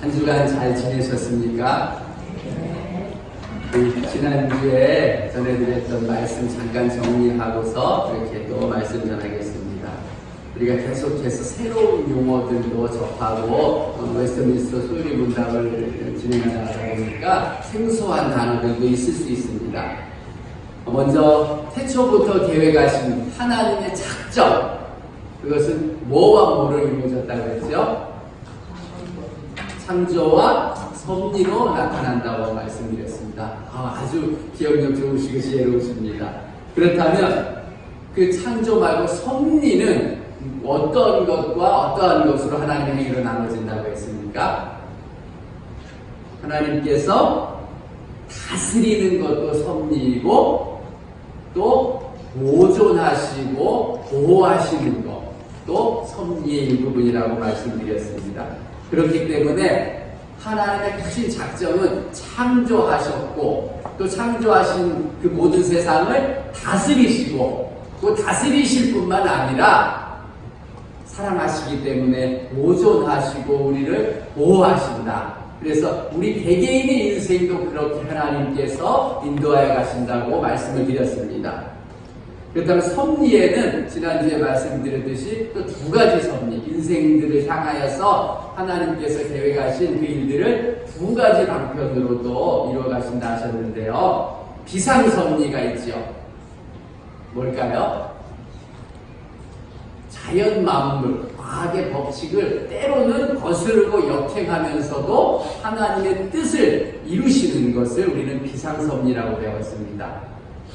한 주간 잘 지내셨습니까? 지난주에 전해드렸던 말씀 잠깐 정리하고서 이렇게 또 말씀 전하겠습니다. 우리가 계속해서 새로운 용어들도 접하고 웨스트민스터 소리 문답을 진행하다 보니까 생소한 단어들도 있을 수 있습니다. 먼저 태초부터 계획하신 하나님의 작정, 그것은 뭐와 뭐를 이루어졌다고 했죠? 창조와 섭리로 나타난다고 말씀드렸습니다. 아주 기억력 좋으시고 지혜로우십니다. 그렇다면 그 창조 말고 섭리는 어떤 것과 어떠한 것으로 하나님의 행위로 나눠진다고 했습니까? 하나님께서 다스리는 것도 섭리이고 또 보존하시고 보호하시는 것도 섭리의 일부분이라고 말씀드렸습니다. 그렇기 때문에 하나님의 크신 작정은 창조하셨고 또 창조하신 그 모든 세상을 다스리시고 또 다스리실 뿐만 아니라 사랑하시기 때문에 보존하시고 우리를 보호하신다. 그래서 우리 개개인의 인생도 그렇게 하나님께서 인도하여 가신다고 말씀을 드렸습니다. 그렇다면 섭리에는 지난주에 말씀드렸듯이 또 두 가지 섭리, 인생들을 향하여서 하나님께서 계획하신 그 일들을 두 가지 방편으로 또 이루어 가신다 하셨는데요. 비상섭리가 있죠. 뭘까요? 자연 만물, 과학의 법칙을 때로는 거스르고 역행하면서도 하나님의 뜻을 이루시는 것을 우리는 비상섭리라고 배웠습니다.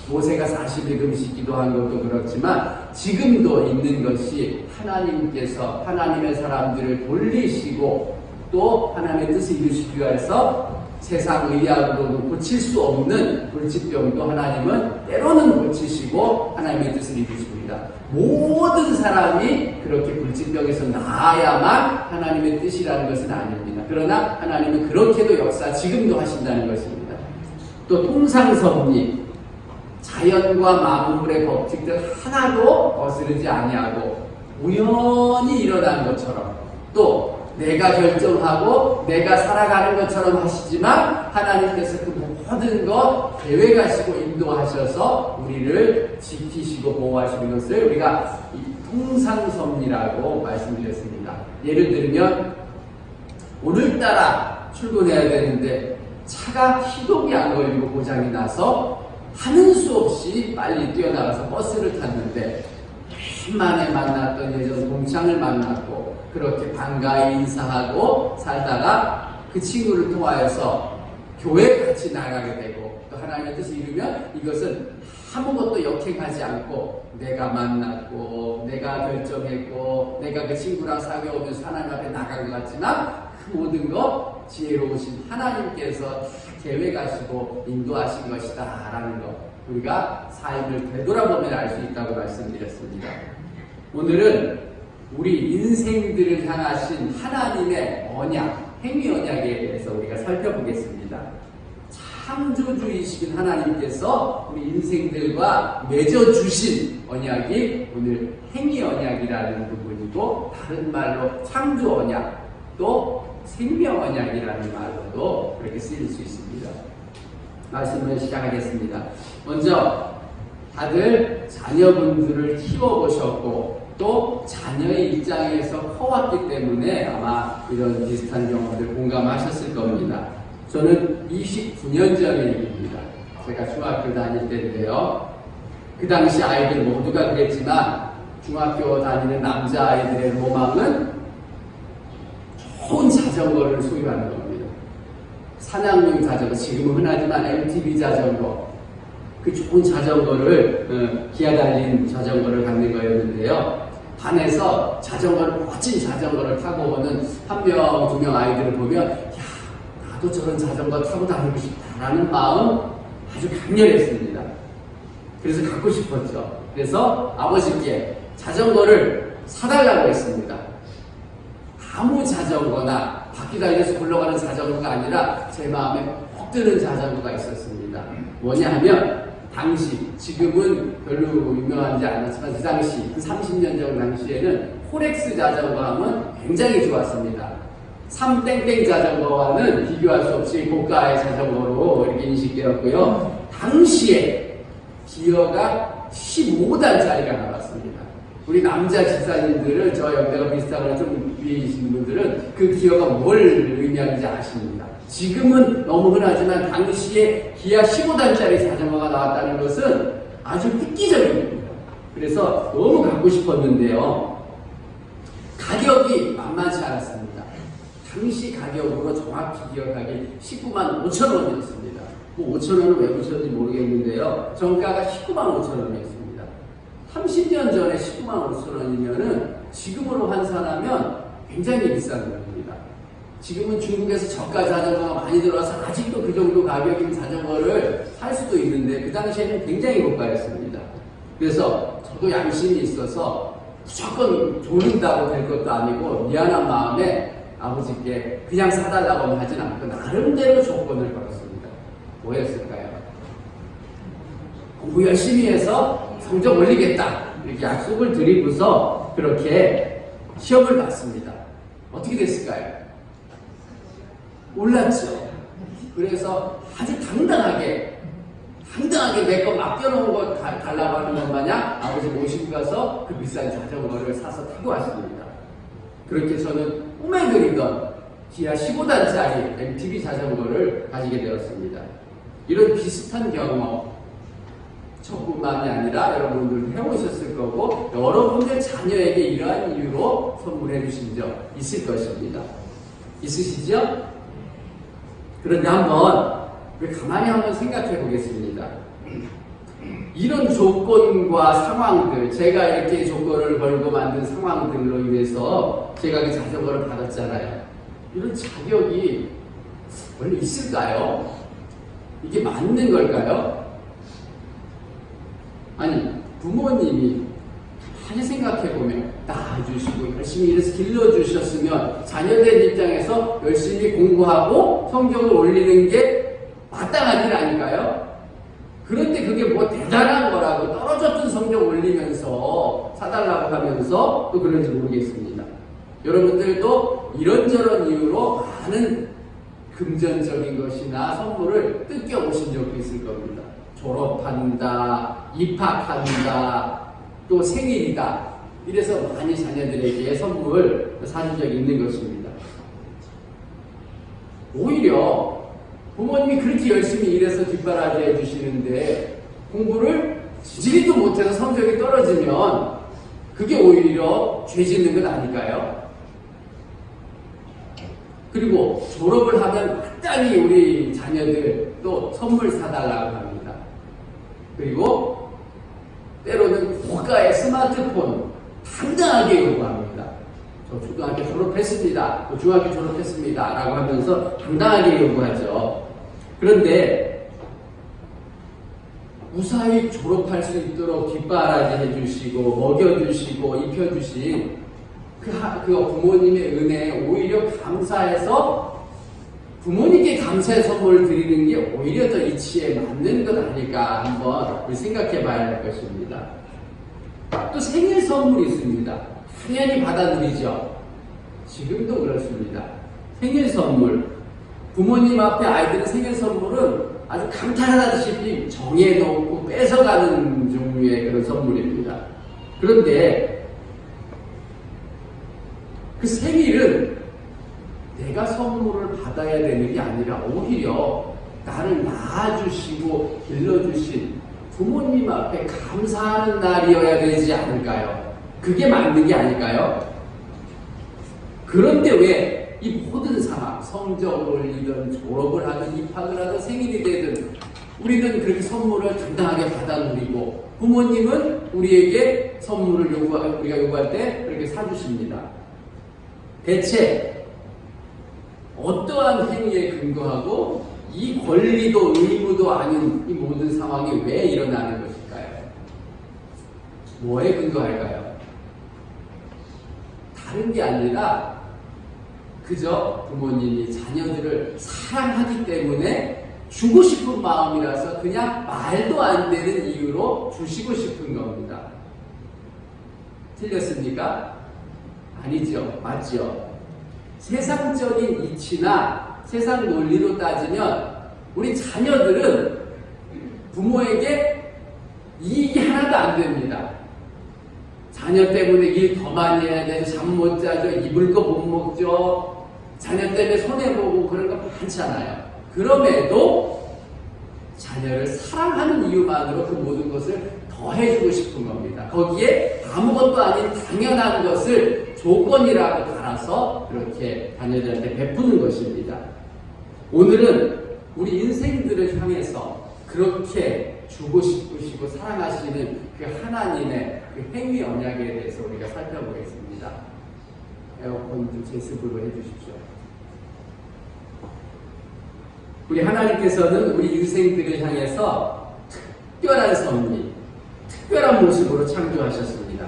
모세가 40일 금식 기도한 것도 그렇지만 지금도 있는 것이 하나님께서 하나님의 사람들을 돌리시고 또 하나님의 뜻을 이루시기 위해서 세상 의학으로는 고칠 수 없는 불치병도 하나님은 때로는 고치시고 하나님의 뜻을 이루십니다. 모든 사람이 그렇게 불치병에서 나아야만 하나님의 뜻이라는 것은 아닙니다. 그러나 하나님은 그렇게도 역사 지금도 하신다는 것입니다. 또 통상섭리, 자연과 만물의 법칙들 하나도 거스르지 아니하고 우연히 일어난 것처럼 또 내가 결정하고 내가 살아가는 것처럼 하시지만 하나님께서 그 모든 것 계획하시고 인도하셔서 우리를 지키시고 보호하시는 것을 우리가 통상섭리라고 말씀드렸습니다. 예를 들면 오늘따라 출근해야 되는데 차가 시동이 안 걸리고 고장이 나서 하는 수 없이 빨리 뛰어나가서 버스를 탔는데 오랜만에 만났던 예전 동창을 만났고 그렇게 반가이 인사하고 살다가 그 친구를 통하여서 교회 같이 나가게 되고 또 하나님의 뜻을 이루면 이것은 아무것도 역행하지 않고 내가 만났고 내가 결정했고 내가 그 친구랑 사귀어오면서 하나님 앞에 나간 것 같지만 그 모든 것 지혜로우신 하나님께서 계획하시고 인도하신 것이다 라는 것, 우리가 삶을 되돌아보면 알 수 있다고 말씀드렸습니다. 오늘은 우리 인생들을 향하신 하나님의 언약, 행위 언약에 대해서 우리가 살펴보겠습니다. 창조주이신 하나님께서 우리 인생들과 맺어주신 언약이 오늘 행위 언약이라는 부분이고, 다른 말로 창조 언약, 또 생명 언약이라는 말로도 그렇게 쓰일 수 있습니다. 말씀을 시작하겠습니다. 먼저 다들 자녀분들을 키워보셨고 또 자녀의 입장에서 커왔기 때문에 아마 이런 비슷한 경험들 공감하셨을 겁니다. 저는 29년 전의 얘기입니다. 제가 중학교 다닐 때인데요. 그 당시 아이들 모두가 그랬지만 중학교 다니는 남자아이들의 로망은 좋은 자전거를 소유하는 겁니다. 산악용 자전거, 지금은 흔하지만 MTB 자전거, 그 좋은 자전거를 기아 달린 자전거를 갖는 거였는데요. 반에서 자전거를, 멋진 자전거를 타고 오는 한 명, 두 명 아이들을 보면 야, 나도 저런 자전거 타고 다니고 싶다라는 마음 아주 강렬했습니다. 그래서 갖고 싶었죠. 그래서 아버지께 자전거를 사달라고 했습니다. 아무 자전거나 바퀴 달려서 굴러가는 자전거가 아니라 제 마음에 꼭 드는 자전거가 있었습니다. 뭐냐 하면 당시, 지금은 별로 유명하지 않았지만 그 당시, 한 30년 전 당시에는 포렉스 자전거 하면 굉장히 좋았습니다. 3땡땡 자전거와는 비교할 수 없이 고가의 자전거로 이렇게 인식되었고요. 당시에 기어가 15단짜리가 나왔습니다. 우리 남자 집사님들은 저 연배가 비슷하거나 좀 위에 계신 분들은 그 기어가 뭘 의미하는지 아십니다. 지금은 너무 흔하지만 당시에 기아 15단짜리 자전거가 나왔다는 것은 아주 획기적입니다. 그래서 너무 갖고 싶었는데요. 가격이 만만치 않았습니다. 당시 가격으로 정확히 기억하기 19만 5천 원이었습니다. 뭐 5천 원은 왜 붙였는지 모르겠는데요. 정가가 19만 5천 원이었습니다. 30년 전에 19만 5천 원이면은 지금으로 환산하면 굉장히 비싼 겁니다. 지금은 중국에서 저가 자전거가 많이 들어와서 아직도 그 정도 가격인 자전거를 살 수도 있는데 그 당시에는 굉장히 고가였습니다. 그래서 저도 양심이 있어서 무조건 조른다고 될 것도 아니고 미안한 마음에 아버지께 그냥 사달라고 하진 않고 나름대로 조건을 걸었습니다. 뭐였을까요? 공부 열심히 해서 성적 올리겠다 이렇게 약속을 드리고서 그렇게 시험을 봤습니다. 어떻게 됐을까요? 올랐죠. 그래서 아주 당당하게 내 거 맡겨놓은 거 달라고 하는 것 마냥 아버지 모시고 가서 그 비싼 자전거를 사서 타고 왔습니다. 그렇게 저는 꿈에 그리던 기아 15단짜리 MTB 자전거를 가지게 되었습니다. 이런 비슷한 경험 저뿐만이 아니라 여러분들도 해오셨을 거고 여러분들 자녀에게 이러한 이유로 선물해 주신 적 있을 것입니다. 있으시죠? 그런데 가만히 한번 생각해 보겠습니다. 이런 조건과 상황들, 제가 이렇게 조건을 걸고 만든 상황들로 인해서 제가 그 자전거를 받았잖아요. 이런 자격이 원래 있을까요? 이게 맞는 걸까요? 아니, 부모님이 많이 생각해보면 낳아주시고 열심히 일해서 길러주셨으면 자녀들 입장에서 열심히 공부하고 성적을 올리는 게 마땅한 일 아닐까요? 그런데 그게 뭐 대단한 거라고 떨어졌던 성적 올리면서 사달라고 하면서 또 그런지 모르겠습니다. 여러분들도 이런저런 이유로 많은 금전적인 것이나 선물을 뜯겨오신 적도 있을 겁니다. 졸업한다, 입학한다, 또 생일이다. 이래서 많이 자녀들에게 선물 사준 적이 있는 것입니다. 오히려 부모님이 그렇게 열심히 일해서 뒷바라지 해주시는데 공부를 지지리도 못해서 성적이 떨어지면 그게 오히려 죄 짓는 것 아닐까요? 그리고 졸업을 하면 마땅히 우리 자녀들 또 선물 사달라고 합니다. 그리고 때로는 고가의 스마트폰 당당하게 요구합니다. 저 초등학교 졸업했습니다. 중학교 졸업했습니다. 라고 하면서 당당하게 요구하죠. 그런데 무사히 졸업할 수 있도록 뒷바라지 해주시고 먹여주시고 입혀주신 그 부모님의 은혜에 오히려 감사해서 부모님께 감사의 선물을 드리는 게 오히려 더 이치에 맞는 것 아닐까 한번 생각해 봐야 할 것입니다. 또 생일 선물이 있습니다. 당연히 받아들이죠. 지금도 그렇습니다. 생일 선물. 부모님 앞에 아이들은 생일 선물은 아주 감탄하다시피 정해놓고 뺏어가는 종류의 그런 선물입니다. 그런데 그 생일은 내가 선물을 받아야 되는 게 아니라 오히려 나를 낳아주시고 길러주신 부모님 앞에 감사하는 날이어야 되지 않을까요? 그게 맞는 게 아닐까요? 그런데 왜 이 모든 상황, 성적을 올리든 졸업을 하든 입학을 하든 생일이 되든 우리는 그렇게 선물을 당당하게 받아 누리고 부모님은 우리에게 선물을 우리가 요구할 때 그렇게 사주십니다. 대체 어떠한 행위에 근거하고 이 권리도 의무도 아닌 이 모든 상황이 왜 일어나는 것일까요? 뭐에 근거할까요? 다른 게 아니라 그저 부모님이 자녀들을 사랑하기 때문에 주고 싶은 마음이라서 그냥 말도 안 되는 이유로 주시고 싶은 겁니다. 틀렸습니까? 아니죠. 맞죠? 세상적인 이치나 세상 논리로 따지면 우리 자녀들은 부모에게 이익이 하나도 안 됩니다. 자녀 때문에 일 더 많이 해야 돼, 잠 못 자죠, 입을 거 못 먹죠, 자녀 때문에 손해보고 그런 거 많잖아요. 그럼에도 자녀를 사랑하는 이유만으로 그 모든 것을 더 해주고 싶은 겁니다. 거기에 아무것도 아닌 당연한 것을 조건이라고 달아서 그렇게 자녀들한테 베푸는 것입니다. 오늘은 우리 인생들을 향해서 그렇게 주고 싶으시고 사랑하시는 그 하나님의 그 행위 언약에 대해서 우리가 살펴보겠습니다. 에어컨 좀 제습으로 해주십시오. 우리 하나님께서는 우리 인생들을 향해서 특별한 섭리, 특별한 모습으로 창조하셨습니다.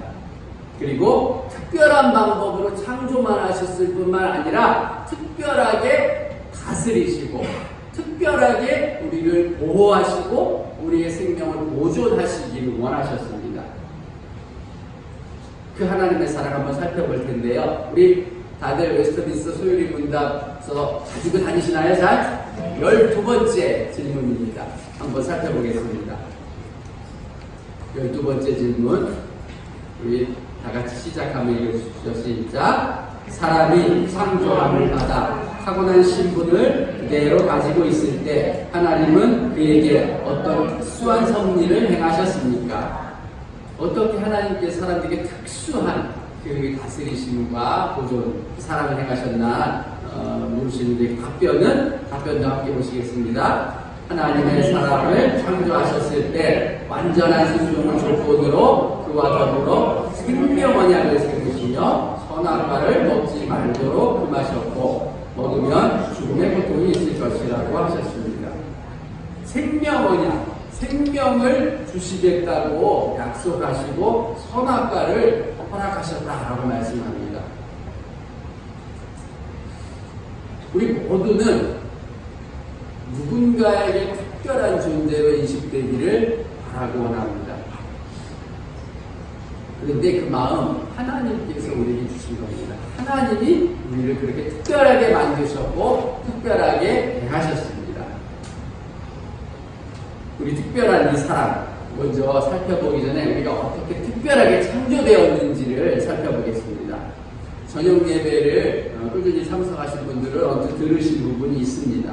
그리고 특별한 방법으로 창조만 하셨을 뿐만 아니라 특별하게 다스리시고 특별하게 우리를 보호하시고 우리의 생명을 보존하시기를 원하셨습니다. 그 하나님의 사랑 한번 살펴볼 텐데요. 우리 다들 웨스트민스터 소요리 문답서 가지고 다니시나요? 잘? 12번째 질문입니다. 한번 살펴보겠습니다. 12번째 질문. 우리 다 같이 시작하면 읽어주십시오. 시작. 사람이 창조함을 받아 타고난 신분을 그대로 가지고 있을 때 하나님은 그에게 어떤 특수한 섭리를 행하셨습니까? 어떻게 하나님께 사람들에게 특수한 그 다스리심과 보존, 사랑을 행하셨나 물으시는데 답변도 함께 보시겠습니다. 하나님의 사람을 창조하셨을 때 완전한 순종을 조건으로 그와 더불어 생명 언약을 세우시며 선악과를 먹지 말도록 금하셨고 먹으면 죽음의 고통이 있을 것이라고 하셨습니다. 생명 언약, 생명을 주시겠다고 약속하시고 선악과를 허락하셨다라고 말씀합니다. 우리 모두는 누군가에게 특별한 존재로 인식되기를 바라고 원합니다. 그런데 그 마음 하나님께서 우리에게 주신 겁니다. 하나님이 우리를 그렇게 특별하게 만드셨고 특별하게 대하셨습니다. 우리 특별한 이 사람 먼저 살펴보기 전에 우리가 어떻게 특별하게 창조되었는지를 살펴보겠습니다. 저녁 예배를 꾸준히 참석하신 분들은 언뜻 들으신 부분이 있습니다.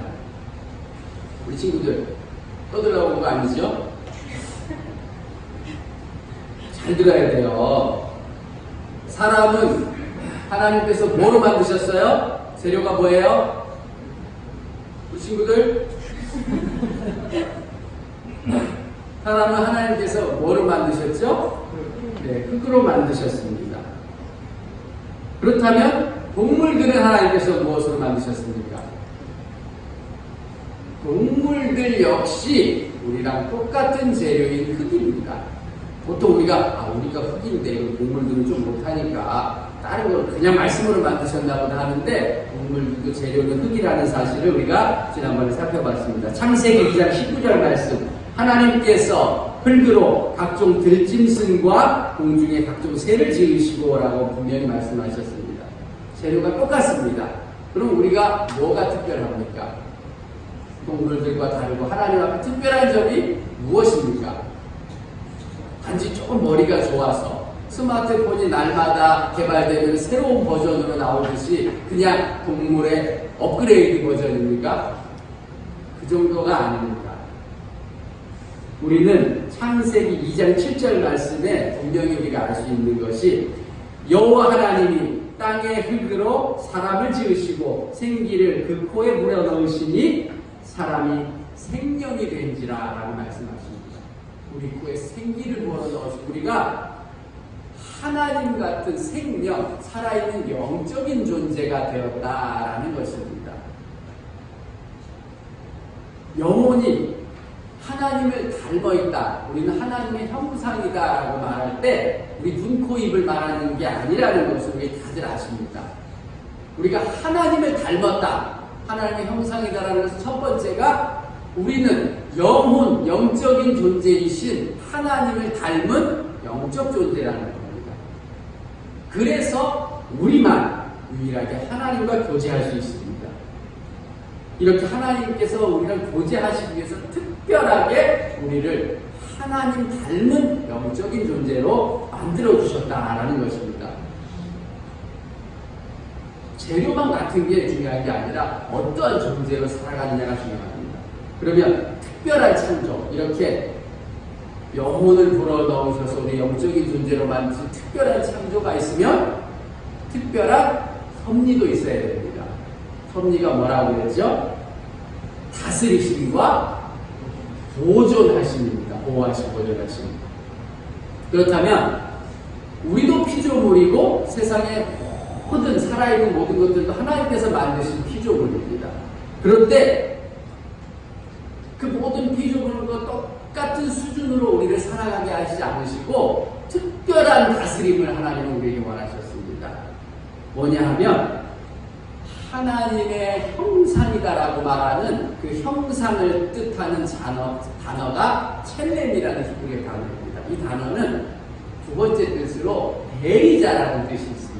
우리 친구들 떠들어온 거 아니죠? 잘 들어야 돼요. 사람은 하나님께서 뭐로 만드셨어요? 재료가 뭐예요? 우리 친구들? 사람은 하나님께서 뭐로 만드셨죠? 네, 흙으로 만드셨습니다. 그렇다면 동물들은 하나님께서 무엇으로 만드셨습니까? 동물들 역시 우리랑 똑같은 재료인 흙입니다. 보통 우리가 흙인데 동물들은 좀 못하니까 다른 걸 그냥 말씀으로 만드셨나 보다 하는데 동물들도 재료는 흙이라는 사실을 우리가 지난번에 살펴봤습니다. 창세기 2장 19절 말씀, 하나님께서 흙으로 각종 들짐승과 공중의 각종 새를 지으시고 라고 분명히 말씀하셨습니다. 재료가 똑같습니다. 그럼 우리가 뭐가 특별합니까? 동물들과 다르고 하나님 앞에 특별한 점이 무엇입니까? 단지 조금 머리가 좋아서 스마트폰이 날마다 개발되는 새로운 버전으로 나오듯이 그냥 동물의 업그레이드 버전입니까? 그 정도가 아닙니다. 우리는 창세기 2장 7절 말씀에 분명히 우리가 알 수 있는 것이 여호와 하나님이 땅의 흙으로 사람을 지으시고 생기를 그 코에 물어 넣으시니 사람이 생명이 된지라 라고 말씀하십니다. 우리 코에 생기를 물어 넣으시고 우리가 하나님 같은 생명, 살아있는 영적인 존재가 되었다라는 것입니다. 영혼이 하나님을 닮아있다, 우리는 하나님의 형상이다 라고 말할 때 우리 눈, 코, 입을 말하는 게 아니라는 것을 우리 다들 아십니다. 우리가 하나님을 닮았다, 하나님의 형상이다라는 것은 첫 번째가 우리는 영혼, 영적인 존재이신 하나님을 닮은 영적 존재라는 겁니다. 그래서 우리만 유일하게 하나님과 교제할 수 있습니다. 이렇게 하나님께서 우리를 교제하시기 위해서 특별하게 우리를 하나님 닮은 영적인 존재로 만들어 주셨다라는 것입니다. 재료만 같은 게 중요한 게 아니라 어떠한 존재로 살아가느냐가 중요합니다. 그러면 특별한 창조, 이렇게 영혼을 불어넣으셔서 우리 영적인 존재로 만드신 특별한 창조가 있으면 특별한 섭리도 있어야 됩니다. 섭리가 뭐라고 그랬죠? 다스리심과 보존하심입니다. 보호하심, 보존하심. 그렇다면 우리도 피조물이고 세상의 모든 살아있는 모든 것들도 하나님께서 만드신 피조물입니다. 그런데 그 모든 피조물과 똑같은 수준으로 우리를 살아가게 하시지 않으시고 특별한 다스림을 하나님은 우리에게 원하셨습니다. 뭐냐 하면 하나님의 형상이다라고 말하는 그 형상을 뜻하는 단어가 첼렘이라는 히브리어 단어입니다. 이 단어는 두 번째 뜻으로 대리자라는 뜻이 있습니다.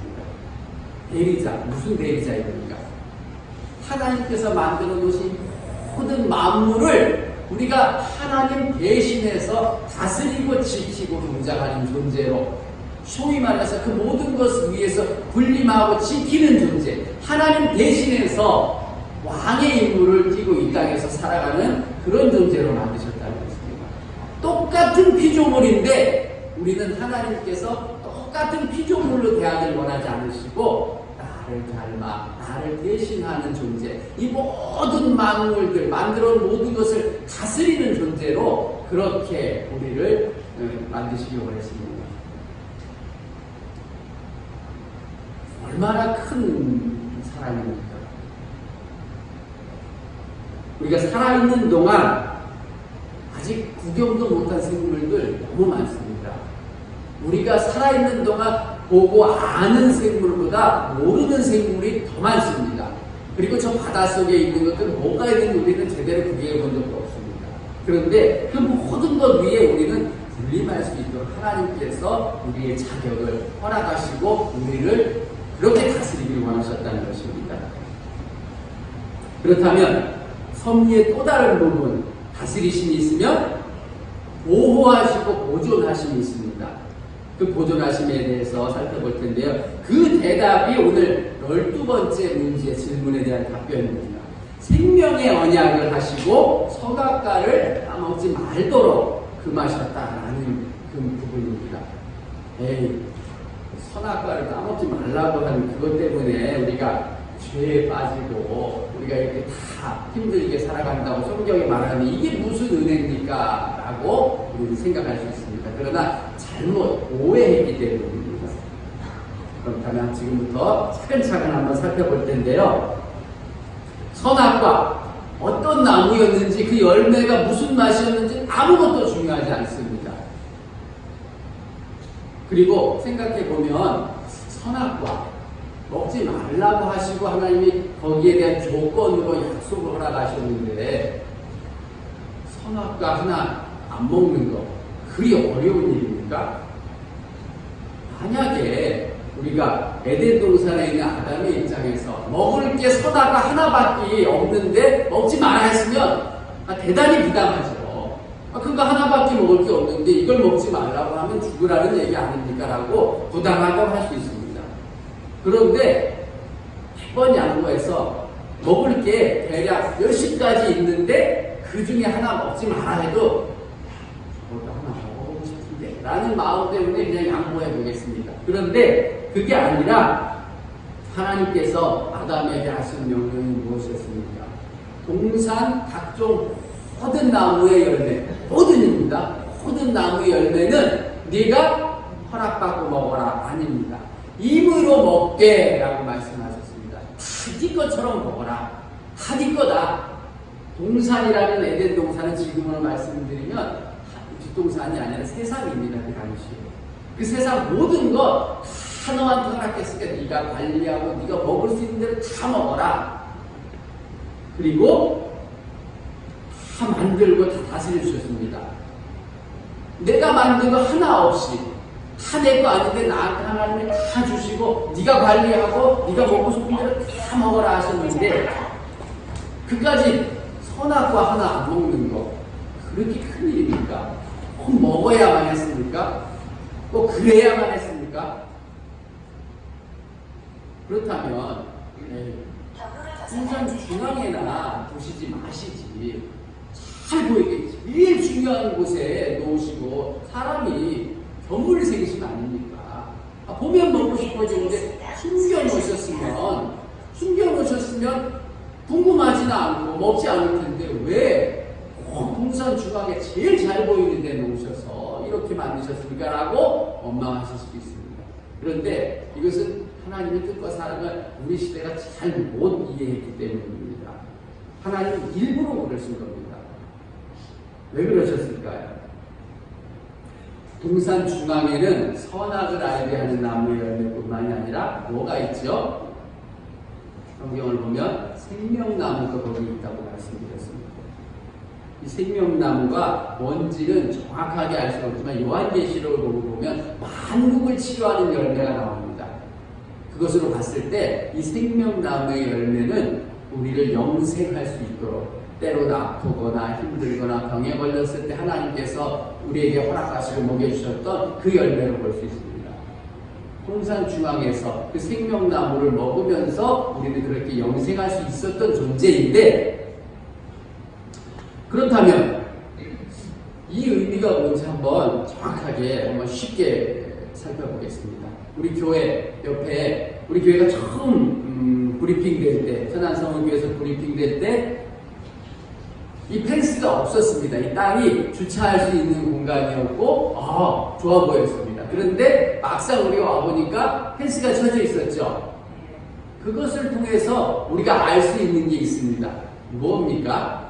대리자, 무슨 대리자입니까? 하나님께서 만들어 놓으신 모든 만물을 우리가 하나님 대신해서 다스리고 지키고 동작하는 존재로, 소위 말해서 그 모든 것을 위해서 군림하고 지키는 존재, 하나님 대신해서 왕의 임무를 띠고 이 땅에서 살아가는 그런 존재로 만드셨다는 것입니다. 똑같은 피조물인데 우리는 하나님께서 똑같은 피조물로 대하기를 원하지 않으시고 나를 닮아 나를 대신하는 존재, 이 모든 만물들 만들어 놓은 모든 것을 다스리는 존재로 그렇게 우리를 만드시기 원했습니다. 얼마나 큰 사랑입니까? 우리가 살아있는 동안 아직 구경도 못한 생물들 너무 많습니다. 우리가 살아있는 동안 보고 아는 생물보다 모르는 생물이 더 많습니다. 그리고 저 바닷속에 있는 것들은 뭐가 있는지 우리는 제대로 구경해 본 적도 없습니다. 그런데 그 모든 것 위에 우리는 군림할 수 있도록 하나님께서 우리의 자격을 허락하시고 우리를 그렇게 다스리기를 원하셨다는 것입니다. 그렇다면 섭리의 또 다른 부분, 다스리심이 있으면 보호하시고 보존하심이 있습니다. 그 보존하심에 대해서 살펴볼 텐데요. 그 대답이 오늘 12번째 문제의 질문에 대한 답변입니다. 생명의 언약을 하시고 선악과를 따먹지 말도록 금하셨다라는 그 부분입니다. 선악과를 따먹지 말라고 하는 그것 때문에 우리가 죄에 빠지고 우리가 이렇게 다 힘들게 살아간다고 성경이 말하는 이게 무슨 은혜입니까? 라고 우리는 생각할 수 있습니다. 그러나 잘못 오해했기 때문입니다. 그렇다면 지금부터 차근차근 한번 살펴볼 텐데요. 선악과 어떤 나무였는지 그 열매가 무슨 맛이었는지 아무것도 중요하지 않습니다. 그리고 생각해보면 선악과 먹지 말라고 하시고 하나님이 거기에 대한 조건으로 약속을 허락하셨는데 선악과 하나 안 먹는 거 그리 어려운 일입니까? 만약에 우리가 에덴 동산에 있는 아담의 입장에서 먹을 게 선악과 하나밖에 없는데 먹지 말아 했으면 대단히 부담하죠. 그거 하나밖에 먹을 게 없는데 이걸 먹지 말라고 하면 죽으라는 얘기 아닙니까? 라고 부담하고 할 수 있습니다. 그런데 100번 양보해서 먹을 게 대략 10가지 있는데 그 중에 하나 먹지 마라 해도 저것도 하나 먹어보고 싶은데 라는 마음 때문에 그냥 양보해 보겠습니다. 그런데 그게 아니라 하나님께서 아담에게 하신 명령이 무엇이었습니까? 동산 각종 모든 나무의 열매, 모든입니다. 모든 나무의 열매는 네가 허락받고 먹어라 아닙니다. 입으로 먹게 라고 말씀하셨습니다. 다 네 것처럼 먹어라. 다 네 거다. 동산이라는 에덴 동산은 지금으로 말씀드리면 뒷동산이 아니라 세상입니다. 그 당시에. 그 세상 모든 것 다 너한테 허락했으니까 네가 관리하고 네가 먹을 수 있는 대로 다 먹어라. 그리고 다 만들고 다 다스려 주셨습니다. 내가 만든 거 하나 없이 다 내 거 아닌데 나한테 하나님이 다 주시고 네가 관리하고 네가 먹고 싶은 대로 다 먹어라 하셨는데 그까지 선악과 하나 안 먹는 거 그렇게 큰 일입니까? 꼭 먹어야만 했습니까? 꼭 그래야만 했습니까? 그렇다면 항상 중앙에나 두시지 마시지. 잘 보이게 제일 중요한 곳에 놓으시고 사람이 견물을 새기시면 아닙니까? 보면 먹고 싶어지는데 숨겨놓으셨으면 궁금하지는 않고 먹지 않을 텐데 왜 동산 중앙에 제일 잘 보이는 데 놓으셔서 이렇게 만드셨습니까? 라고 원망하실 수도 있습니다. 그런데 이것은 하나님의 뜻과 사랑을 우리 시대가 잘 못 이해했기 때문입니다. 하나님은 일부러 그러신 겁니다. 왜 그러셨을까요? 동산 중앙에는 선악을 알게 하는 나무의 열매뿐만이 아니라 뭐가 있죠? 성경을 보면 생명나무가 거기 있다고 말씀드렸습니다. 이 생명나무가 뭔지는 정확하게 알 수 없지만 요한계시록을 보면 만국을 치료하는 열매가 나옵니다. 그것으로 봤을 때 이 생명나무의 열매는 우리를 영생할 수 있도록 때로는 아프거나 힘들거나 병에 걸렸을 때 하나님께서 우리에게 허락하시고 먹여주셨던 그 열매로 볼 수 있습니다. 동산 중앙에서 그 생명나무를 먹으면서 우리는 그렇게 영생할 수 있었던 존재인데 그렇다면 이 의미가 뭔지 한번 정확하게 한번 쉽게 살펴보겠습니다. 우리 교회 옆에 우리 교회가 처음 브리핑 될 때 천안성교에서 브리핑 될 때 이 펜스가 없었습니다. 이 땅이 주차할 수 있는 공간이었고 좋아 보였습니다. 그런데 막상 우리가 와보니까 펜스가 쳐져 있었죠. 그것을 통해서 우리가 알 수 있는 게 있습니다. 뭡니까?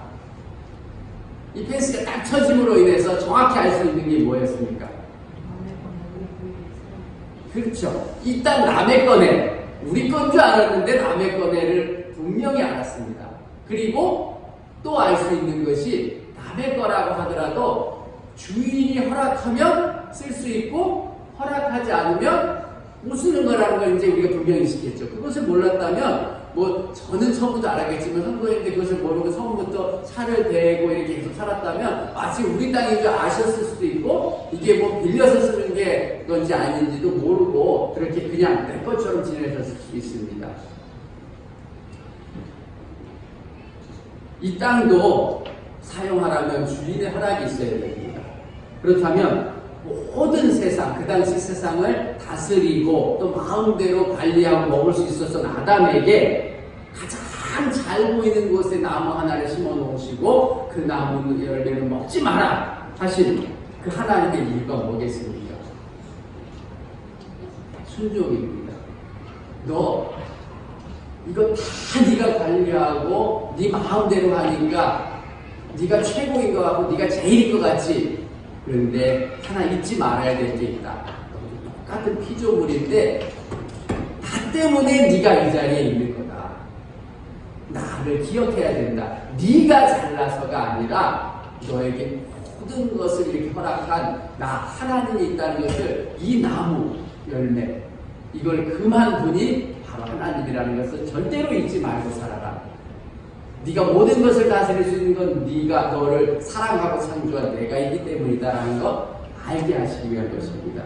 이 펜스가 딱 쳐짐으로 인해서 정확히 알 수 있는 게 뭐였습니까? 그렇죠. 이 땅 남의 거네. 우리 건 줄 알았는데 남의 거네를 분명히 알았습니다. 그리고 또 알 수 있는 것이 남의 거라고 하더라도 주인이 허락하면 쓸 수 있고 허락하지 않으면 못 쓰는 거라는 걸 이제 우리가 분명히 시켰죠. 그것을 몰랐다면 저는 처음부터 알았겠지만 성도님들 그것을 모르고 처음부터 차를 대고 이렇게 계속 살았다면 마치 우리 땅인 줄 아셨을 수도 있고 이게 빌려서 쓰는 게 건지 아닌지도 모르고 그렇게 그냥 내 것처럼 지내셨을 수 있습니다. 이 땅도 사용하려면 주인의 허락이 있어야 됩니다. 그렇다면 모든 세상, 그 당시 세상을 다스리고 또 마음대로 관리하고 먹을 수 있었던 아담에게 가장 잘 보이는 곳에 나무 하나를 심어 놓으시고 그 나무 열매를 먹지 마라 하신 그 하나님의 이유가 뭐겠습니까? 순종입니다. 너 이거 다 네가 관리하고 네 마음대로 하니까 네가 최고인 것 같고 네가 제일인 것 같지. 그런데 하나 잊지 말아야 될 게 있다. 똑같은 피조물인데 나 때문에 네가 이 자리에 있는 거다. 나를 기억해야 된다. 네가 잘나서가 아니라 너에게 모든 것을 이렇게 허락한 나 하나님이 있다는 것을 이 나무 열매 이걸 금한 분이 바로 하나님이라는 것을 절대로 잊지 말고 살아라. 네가 모든 것을 다스릴 수 있는 건 네가 너를 사랑하고 창조한 내가 있기 때문이다라는 것 알게 하시기 위한 것입니다.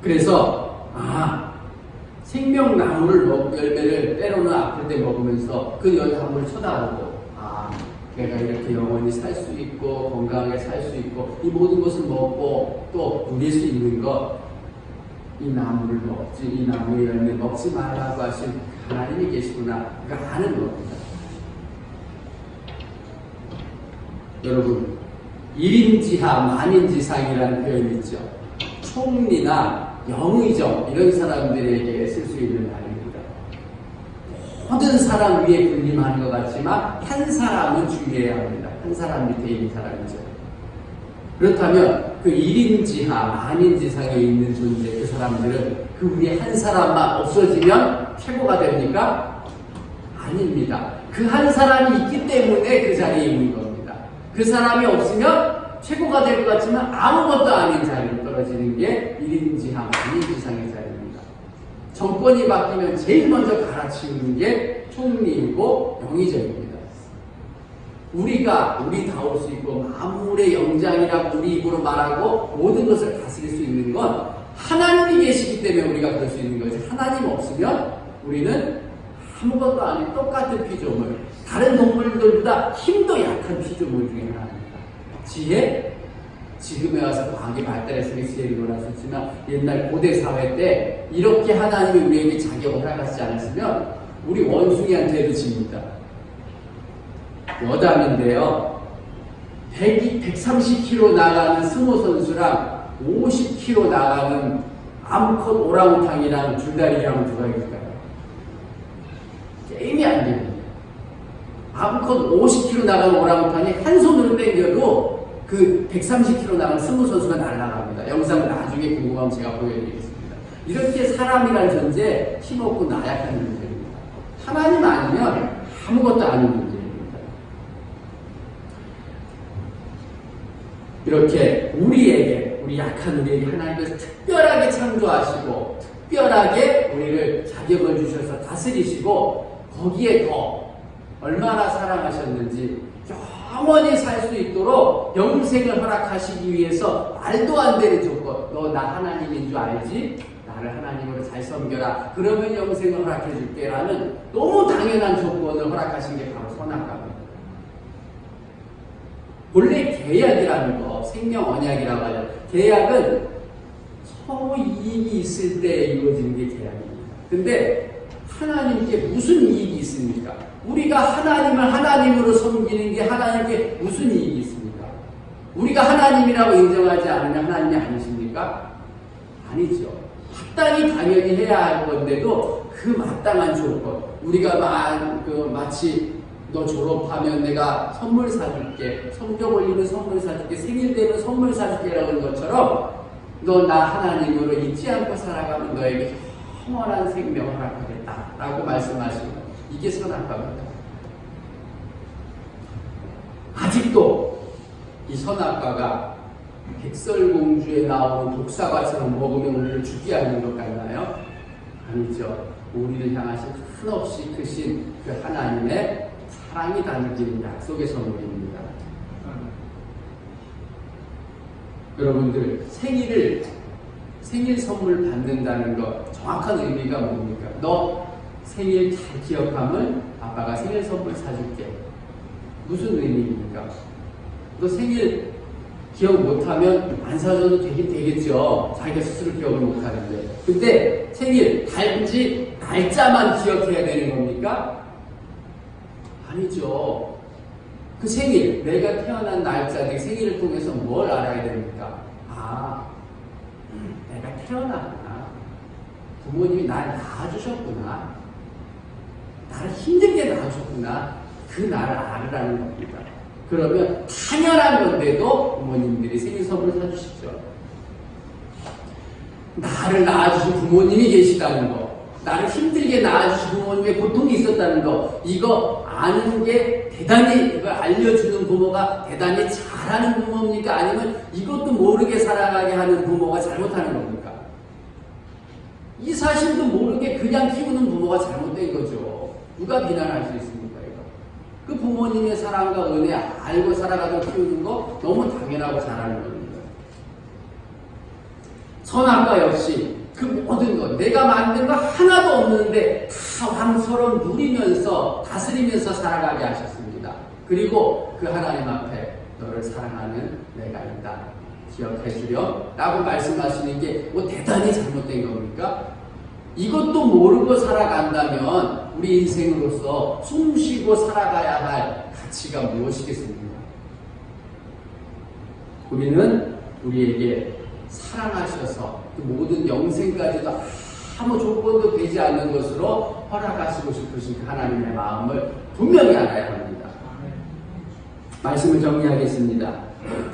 그래서 생명나무를 열매를 때로는 아플 때 먹으면서 그 나무를 쳐다보고 내가 이렇게 영원히 살 수 있고 건강하게 살 수 있고 이 모든 것을 먹고 또 누릴 수 있는 것 이 나무를 먹지 이 나무의 열매 먹지 말라고 하신 하나님이 계시구나 그러니까 아는 겁니다. 여러분 1인지하 만인지상이라는 표현이 있죠. 총리나 영의정 이런 사람들에게 쓸 수 있는 말입니다. 모든 사람 위에 군림하는 것 같지만 한 사람은 주의해야 합니다. 한 사람 밑에 있는 사람이죠. 그렇다면 그 1인지하 만인지상에 있는 존재 그 사람들은 그 위에 한 사람만 없어지면 최고가 됩니까? 아닙니다. 그 한 사람이 있기 때문에 그 자리에 있는 겁니다. 그 사람이 없으면 최고가 될 것 같지만 아무것도 아닌 자리로 떨어지는 게 1인지하, 2인지상의 자리입니다. 정권이 바뀌면 제일 먼저 갈아치우는 게 총리이고 영의정입니다. 우리가 우리다울 수 있고 만물의 영장이라고 우리 입으로 말하고 모든 것을 다스릴 수 있는 건 하나님이 계시기 때문에 우리가 그럴 수 있는 거지. 하나님 없으면 우리는 아무것도 아닌 똑같은 피조물, 다른 동물들보다 힘도 약한 피조물 중에 하나입니다. 지혜? 지금에 와서 과학이 발달했으니 지혜를 논할 수 있지만 옛날 고대 사회 때 이렇게 하나님이 우리에게 자격을 허락하지 않았으면 우리 원숭이한테도 집니다. 여담인데요. 130kg 나가는 스모 선수랑 50kg 나가는 암컷 오랑우탕이랑 줄다리기랑 누가 이길까요? 게임이 안 됩니다. 암컷 50kg 나가는 오랑우탕이 한 손으로 당겨도 그 130kg 나가는 스모 선수가 날아갑니다. 영상 나중에 궁금하면 제가 보여드리겠습니다. 이렇게 사람이란 존재 힘없고 나약한 존재입니다. 하나님 아니면 아무것도 아닌 존재입니다. 이렇게 우리에게, 우리 약한 우리에게 하나님께서 특별하게 창조하시고 특별하게 우리를 자격을 주셔서 다스리시고 거기에 더 얼마나 사랑하셨는지 영원히 살 수 있도록 영생을 허락하시기 위해서 말도 안 되는 조건, 너 나 하나님인 줄 알지? 나를 하나님으로 잘 섬겨라. 그러면 영생을 허락해 줄게 라는 너무 당연한 조건을 허락하신 게 바로 선악과입니다. 원래 계약이라는 거, 생명 언약이라고 하죠. 계약은 서로 이익이 있을 때 이루어지는 게 계약입니다. 근데 하나님께 무슨 이익이 있습니까? 우리가 하나님을 하나님으로 섬기는 게 하나님께 무슨 이익이 있습니까? 우리가 하나님이라고 인정하지 않으면 하나님이 아니십니까? 아니죠. 마땅히 당연히 해야 할 건데도 그 마땅한 조건, 우리가 마치 너 졸업하면 내가 선물 사줄게, 성적 올리면 선물 사줄게, 생일 되면 선물 사줄게 라는 것처럼 너 나 하나님으로 잊지 않고 살아가면 너에게 영원한 생명을 허락하겠다 라고 말씀하시고 이게 선악과입니다. 아직도 이 선악과가 백설공주에 나오는 독사과처럼 먹으면 우리를 죽게 하는 것 같나요? 아니죠. 우리를 향하신 한없이 크신 그 하나님의 사랑이 담긴 약속의 선물입니다. 여러분들 생일 선물 받는다는 것 정확한 의미가 뭡니까? 너 생일 잘 기억하면 아빠가 생일 선물 사줄게. 무슨 의미입니까? 너 생일 기억 못하면 안 사줘도 되긴 되겠죠. 자기가 스스로 기억을 못하는데. 근데 생일 단지 날짜만 기억해야 되는 겁니까? 아니죠. 그 생일, 내가 태어난 날짜, 내 생일을 통해서 뭘 알아야 됩니까? 내가 태어났구나. 부모님이 날 낳아주셨구나. 나를 힘들게 낳아주셨구나. 그 나를 알으라는 겁니다. 그러면 당연한 건데도 부모님들이 생일 선물 사주시죠. 나를 낳아주신 부모님이 계시다는 거, 나를 힘들게 낳아주신 부모님의 고통이 있었다는 거, 이거 아는 게 대단히, 이걸 알려주는 부모가 대단히 잘하는 부모입니까? 아니면 이것도 모르게 살아가게 하는 부모가 잘못하는 겁니까? 이 사실도 모르게 그냥 키우는 부모가 잘못된 거죠. 누가 비난할 수 있습니까? 이거? 그 부모님의 사랑과 은혜 알고 살아가서 키우는 거 너무 당연하고 잘하는 겁니다. 선악과 역시 그 모든 것, 내가 만든 거 하나도 없는데 다 왕처럼 누리면서 다스리면서 살아가게 하셨습니다. 그리고 그 하나님 앞에 너를 사랑하는 내가 있다. 기억해 주렴 라고 말씀하시는 게 뭐 대단히 잘못된 겁니까? 이것도 모르고 살아간다면 우리 인생으로서 숨 쉬고 살아가야 할 가치가 무엇이겠습니까? 우리는 우리에게 사랑하셔서 그 모든 영생까지도 아무 조건도 되지 않는 것으로 허락하시고 싶으신 그 하나님의 마음을 분명히 알아야 합니다. 말씀을 정리하겠습니다.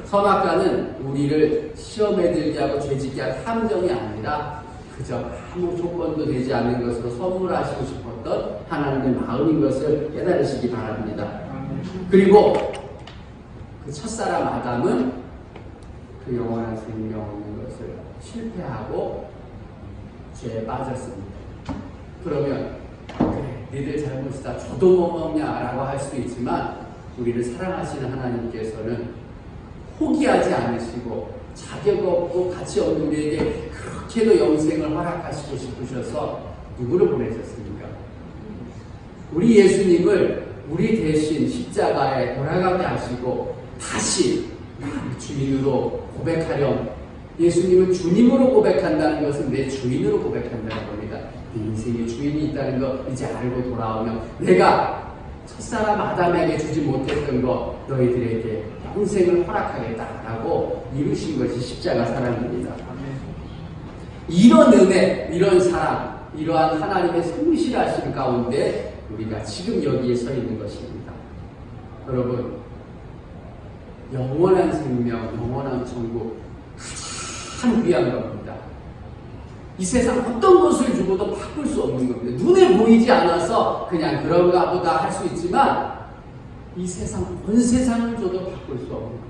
선악과는 우리를 시험에 들게 하고 죄짓게 할 함정이 아니라 그저 아무 조건도 되지 않는 것으로 선물하시고 싶었던 하나님의 마음인 것을 깨달으시기 바랍니다. 그리고 그 첫사람 아담은 그 영원한 생명 얻는 것을 실패하고 죄에 빠졌습니다. 그러면 그래, 니들 잘못이다, 저도 못 먹냐라고 할 수도 있지만 우리를 사랑하시는 하나님께서는 포기하지 않으시고 자격 없고 가치 없는 우리에게 그렇게도 영생을 허락하시고 싶으셔서 누구를 보내셨습니까? 우리 예수님을 우리 대신 십자가에 돌아가게 하시고 다시 주인으로 고백하렴. 예수님은 주님으로 고백한다는 것은 내 주인으로 고백한다는 겁니다. 내 인생에 주인이 있다는 거 이제 알고 돌아오면 내가 첫사람 아담에게 주지 못했던 거 너희들에게 영생을 허락하겠다라고 이루신 것이 십자가 사랑입니다. 이런 은혜, 이런 사랑, 이러한 하나님의 성실하심 가운데 우리가 지금 여기에 서 있는 것입니다. 여러분, 영원한 생명, 영원한 천국 가장 귀한 겁니다. 이 세상 어떤 것을 주고도 바꿀 수 없는 겁니다. 눈에 보이지 않아서 그냥 그런가 보다 할 수 있지만 이 세상, 온 세상을 줘도 바꿀 수 없는 겁니다.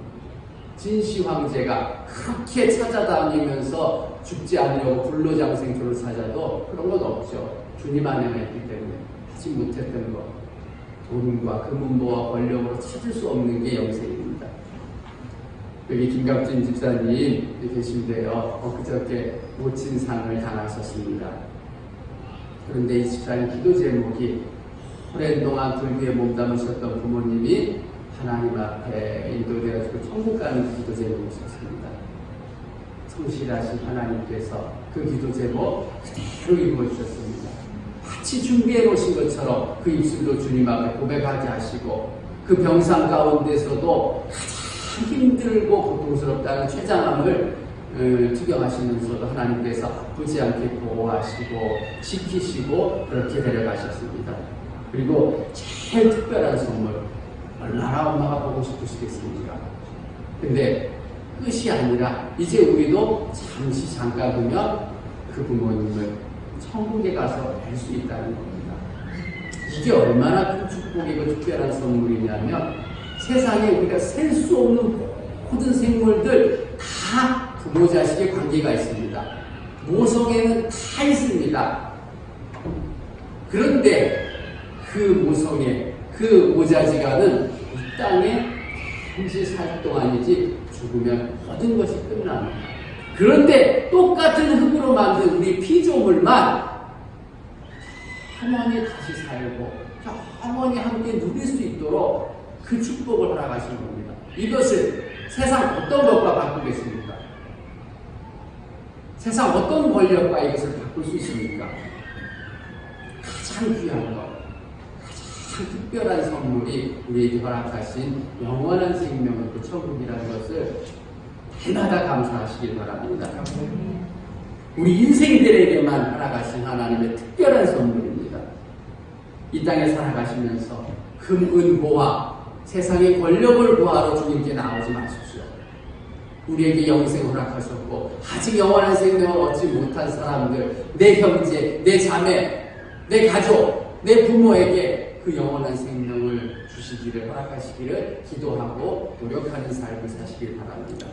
진시 황제가 그렇게 찾아다니면서 죽지 않으려고 불로장생초를 찾아도 그런 건 없죠. 주님 안에만 있기 때문에 하지 못했던 것, 돈과 금은보와 권력으로 찾을 수 없는 게 영생입니다. 여기 김갑진 집사님 계신데요. 그저께 모친 상을 당하셨습니다. 그런데 이 집사님 기도 제목이 오랜 동안 불교에 몸담으셨던 부모님이 하나님 앞에 인도되어지고 천국 가는 기도 제목이셨습니다. 성실하신 하나님께서 그 기도 제목 그대로 이루어주셨습니다. 마치 준비해 놓으신 것처럼 그 입술로 주님 앞에 고백하게 하시고 그 병상 가운데서도 가장 힘들고 고통스럽다는 췌장암을 투경하시면서도 하나님께서 아프지 않게 보호하시고 지키시고 그렇게 데려가셨습니다. 그리고 제일 특별한 선물, 얼마나 엄마가 보고 싶으시겠습니까? 근데 끝이 아니라 이제 우리도 잠시 잠깐 보면 그 부모님을 천국에 가서 뵐 수 있다는 겁니다. 이게 얼마나 큰 축복이고 특별한 선물이냐면 세상에 우리가 셀 수 없는 모든 생물들 다 부모 자식의 관계가 있습니다. 모성에는 다 있습니다. 그런데 그 모성애, 그 모자지간은 이 땅에 잠시 살 동안이지 죽으면 모든 것이 끝납니다. 그런데 똑같은 흙으로 만든 우리 피조물만 영원히 다시 살고 영원히 함께 누릴 수 있도록 그 축복을 허락하신 겁니다. 이것을 세상 어떤 것과 바꾸겠습니까? 세상 어떤 권력과 이것을 바꿀 수 있습니까? 가장 귀한 것, 가장 특별한 선물이 우리에게 허락하신 영원한 생명은 그 천국이라는 것을 해마다 감사하시길 바랍니다. 우리 인생들에게만 허락하신 하나님의 특별한 선물입니다. 이 땅에 살아가시면서 금, 은, 보화, 세상의 권력을 구하러 주님께 나오지 마십시오. 우리에게 영생 허락하셨고 아직 영원한 생명을 얻지 못한 사람들, 내 형제, 내 자매, 내 가족, 내 부모에게 그 영원한 생명을 주시기를 허락하시기를 기도하고 노력하는 삶을 사시길 바랍니다.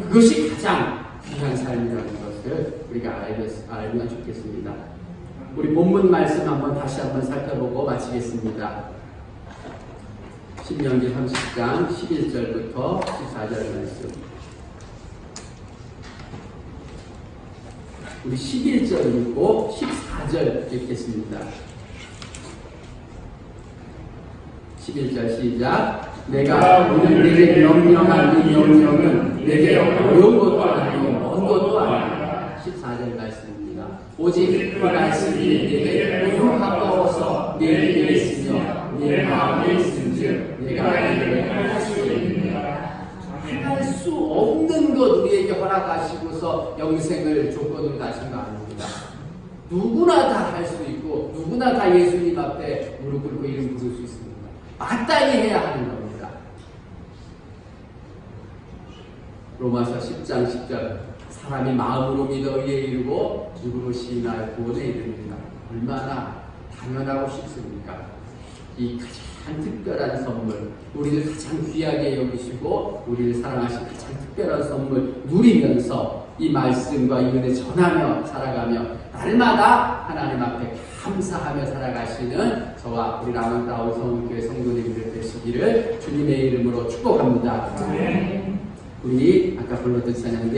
그것이 가장 귀한 삶이라는 것을 우리가 알면 좋겠습니다. 우리 본문 말씀 다시 한번 살펴보고 마치겠습니다. 신명기 30장 11절부터 14절 말씀. 우리 11절 읽고 14절 읽겠습니다. 11절 시작. 내가 오늘 내게 명령한 이 명령은 내게 어려운 것도 아니고 먼 것도 아니라 14절 말씀입니다. 오직 그 말씀이 내게 너무 가까워서 내 입에 있으며 내 마음에 있은즉 내가 이를 할 수 있느니라. 할 수 없는 것 우리에게 허락하시고서 영생을 조건으로 다신 거 아닙니다. 누구나 다 할 수 있고 누구나 다 예수님 앞에 무릎 꿇고 이름 부를 수 있습니다. 마땅히 해야 하는 겁니다. 로마서 10장 10절 사람이 마음으로 믿어 의에 이르고 입으로 시인하여 구원에 이릅니다. 얼마나 당연하고 쉽습니까? 이 가장 특별한 선물, 우리를 가장 귀하게 여기시고 우리를 사랑하신 가장 특별한 선물 누리면서 이 말씀과 이 은혜 전하며 살아가며 날마다 하나님 앞에 감사하며 살아가시는 저와 우리 라만다운 성교회 성도님들 되시기를 주님의 이름으로 축복합니다. 우리 아까 불렀던 찬양들